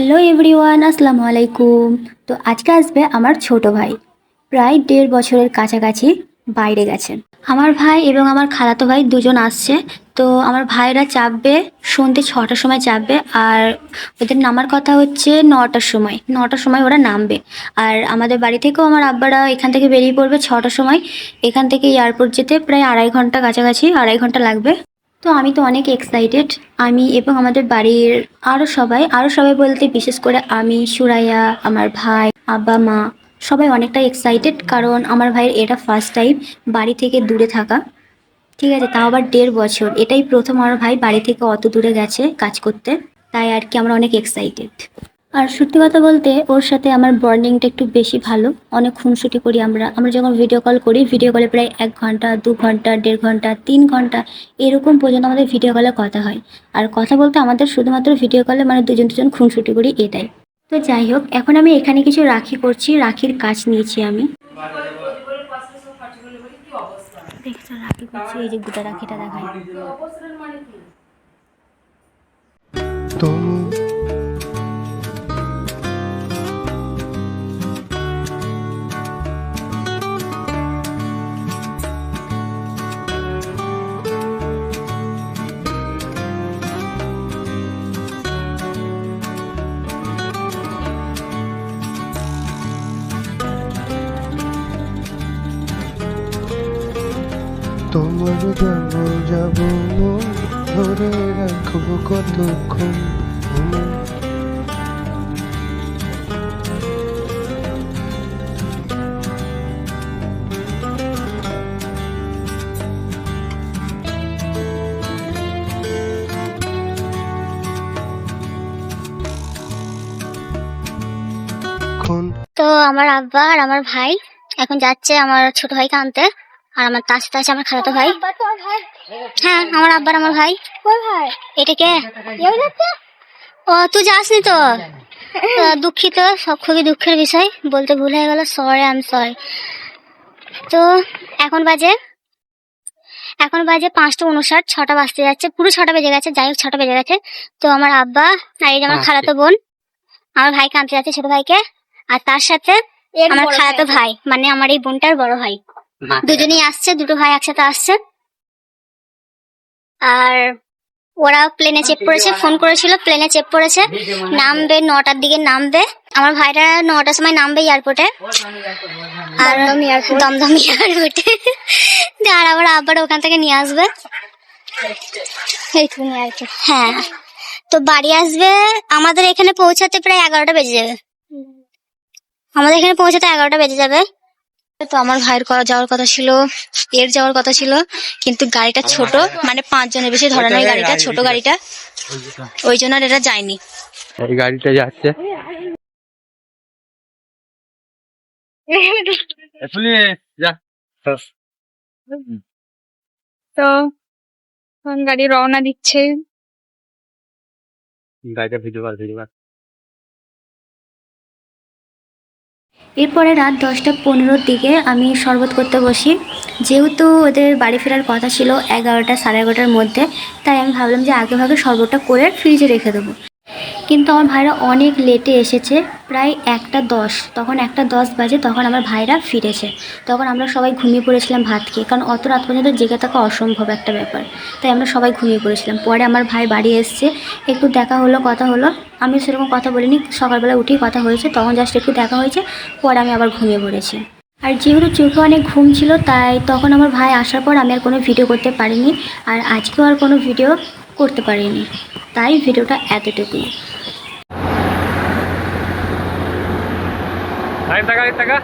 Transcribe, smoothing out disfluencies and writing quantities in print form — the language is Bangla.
হ্যালো এভরিওয়ান, আসসালামু আলাইকুম। তো আজকে আসবে আমার ছোট ভাই, প্রায় 1.5 বছরের কাছাকাছি বাইরে গেছেন। আমার ভাই এবং আমার খালাতো ভাই দুজন আসছে। তো আমার ভাইরা চাপবে সন্ধ্যে 6টার সময় চাপবে, আর ওদের নামার কথা হচ্ছে 9টার সময় ওরা নামবে। আর আমাদের বাড়ি থেকেও আমার আব্বারা এখান থেকে বেরিয়ে পড়বে 6টার সময়। এখান থেকে এয়ারপোর্ট যেতে প্রায় 2.5 ঘন্টা, কাছাকাছি 2.5 ঘন্টা লাগবে। তো আমি তো অনেক এক্সাইটেড, আমি এবং আমাদের বাড়ির আরও সবাই বলতে বিশেষ করে আমি, সুরাইয়া, আমার ভাই, আব্বা, মা সবাই অনেকটাই এক্সাইটেড, কারণ আমার ভাইয়ের এটা ফার্স্ট টাইম বাড়ি থেকে দূরে থাকা। ঠিক আছে, তাও আবার 1.5 বছর, এটাই প্রথম আমার ভাই বাড়ি থেকে অত দূরে গেছে কাজ করতে। তাই আর কি আমরা অনেক এক্সাইটেড। আর সত্যি কথা বলতে ওর সাথে আমার বন্ডিংটা একটু বেশি ভালো। অনেক খুনসুটি করি আমরা আমরা যখন ভিডিও কল করি, ভিডিও কলে প্রায় 1 ঘন্টা, 2 ঘন্টা, 1.5 ঘন্টা, 3 ঘন্টা এরকম পর্যন্ত আমাদের ভিডিও কলে কথা হয়। আর কথা বলতে আমাদের শুধুমাত্র ভিডিও কলে মানে দুজন দুজন খুনসুটি করি, এটাই। তো যাই হোক, এখন আমি এখানে কিছু রাখি করছি, রাখির কাজ নিয়েছি আমি। দেখছো রাখি করছি, এই যে গোটা রাখিটা দেখাই। তোমার জন্ম যাব ধরে রাখবো কতক্ষণ। তো আমার আব্বা আর আমার ভাই এখন যাচ্ছে আমার ছোট ভাইকে আনতে, আর আমার তার সাথে আছে আমার খালাতো ভাই। হ্যাঁ, আমার আব্বার আমার ভাই। এটা কে? ও, তুই যাসনি তো? দুঃখিত, সব খুবই দুঃখের বিষয়, বলতে ভুল হয়ে গেল, সরি, আই এম সরি। তো এখন বাজে 5:59, 6টা বাজতে যাচ্ছে, পুরো 6টা বেজে গেছে, যাই হোক 6টা বেজে গেছে। তো আমার আব্বা আর এই যে আমার খালাতো বোন আমার ভাইকে আনতে যাচ্ছে, ছোট ভাইকে, আর তার সাথে আমার খালাতো ভাই মানে আমার এই বোনটার বড় ভাই, দুজনেই আসছে, দুটো ভাই একসাথে আসছে। আর ওরা প্লেনে চেপ পড়েছে, ফোন করেছিল, প্লেনে চেপ পড়েছে, নামবে 9টার দিকে নামবে। আমার ভাইরা 9টার সময় নামবে এয়ারপোর্টে, আর দমদম এয়ারপোর্টে। আর আবার আব্বার ওখান থেকে নিয়ে আসবে, এইটুকুনি আর কি। হ্যাঁ, তো বাড়ি আসবে আমাদের এখানে পৌঁছাতে প্রায় 11টা বেজে যাবে। তো আমার ভাইয়ের যাওয়ার কথা ছিল, যাওয়ার কথা ছিল, কিন্তু গাড়িটা ছোট, মানে 5 জনের বেশি ধরে না, গাড়িটা ছোট, গাড়িটা ওই জন্য এটা যায়নি। এই গাড়িটা যাচ্ছে তো গাড়ি রওনা দিচ্ছে। গাড়িটা ভিডিও কর। এরপরে রাত 10টা 15-র দিকে আমি শরবত করতে বসি। যেহেতু ওদের বাড়ি ফেরার কথা ছিল 11টা, সাড়ে 11টার মধ্যে, তাই আমি ভাবলাম যে আগে ভাগে শরবতটা করে ফ্রিজে রেখে দেবো। কিন্তু আমার ভাইরা অনেক লেটে এসেছে, প্রায় 1টা 10, তখন 1টা 10 বাজে, তখন আমার ভাইরা ফিরেছে। তখন আমরা সবাই ঘুমিয়ে পড়েছিলাম ভাত খেয়ে, কারণ অত রাত পর্যন্ত জেগে থাকা অসম্ভব একটা ব্যাপার, তাই আমরা সবাই ঘুমিয়ে পড়েছিলাম। পরে আমার ভাই বাড়ি এসছে, একটু দেখা হলো, কথা হলো। আমি সেরকম কথা বলিনি, সকালবেলা উঠেই কথা হয়েছে, তখন জাস্ট একটু দেখা হয়েছে, পরে আমি আবার ঘুমিয়ে পড়েছি। আর যেহেতু চোখে অনেক ঘুম ছিল, তাই তখন আমার ভাই আসার পর আমি আর কোনো ভিডিও করতে পারিনি, আর আজকেও আর কোনো ভিডিও করতে পারিনি, তাই ভিডিওটা এতটুকুই। টাকা